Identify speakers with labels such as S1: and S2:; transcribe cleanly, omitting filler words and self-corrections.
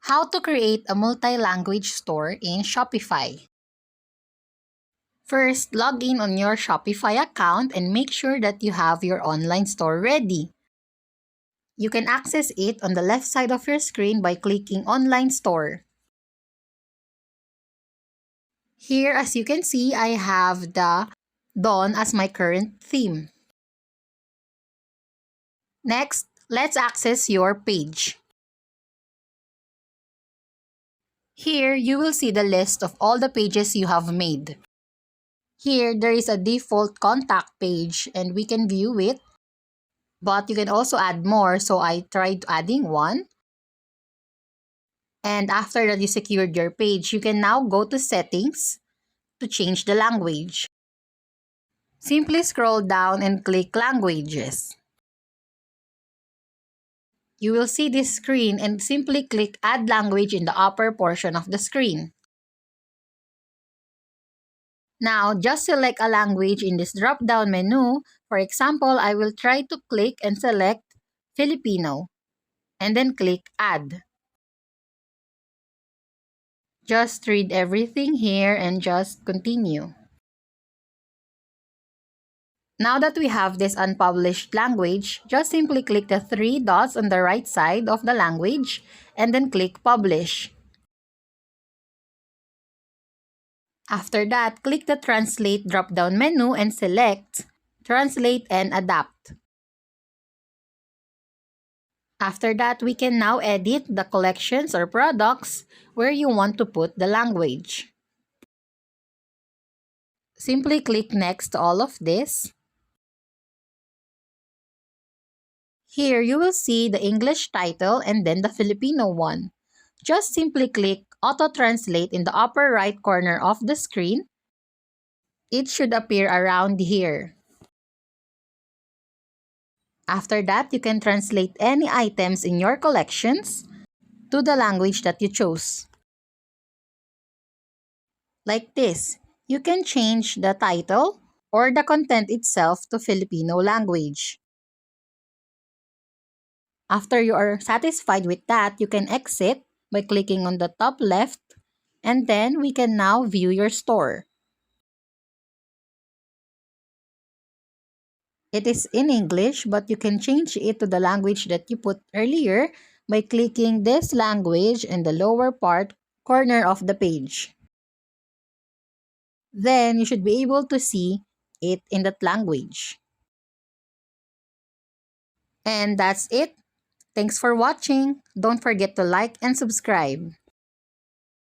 S1: How to create a multi-language store in Shopify. First, log in on your Shopify account and make sure that you have your online store ready. You can access it on the left side of your screen by clicking Online Store. Here, as you can see, I have the Dawn as my current theme. Next, let's access your page. Here, you will see the list of all the pages you have made. Here, there is a default contact page and we can view it, but you can also add more, so I tried adding one. And after that you secured your page, you can now go to Settings to change the language. Simply scroll down and click Languages. You will see this screen and simply click Add Language in the upper portion of the screen. Now, just select a language in this drop-down menu. For example, I will try to click and select Filipino and then click Add. Just read everything here and just continue. Now that we have this unpublished language, just simply click the three dots on the right side of the language and then click Publish. After that, click the Translate drop-down menu and select Translate and Adapt. After that, we can now edit the collections or products where you want to put the language. Simply click Next to all of this. Here, you will see the English title and then the Filipino one. Just simply click Auto Translate in the upper right corner of the screen. It should appear around here. After that, you can translate any items in your collections to the language that you chose. Like this, you can change the title or the content itself to Filipino language. After you are satisfied with that, you can exit by clicking on the top left, and then we can now view your store. It is in English, but you can change it to the language that you put earlier by clicking this language in the lower part corner of the page. Then you should be able to see it in that language. And that's it. Thanks for watching. Don't forget to like and subscribe.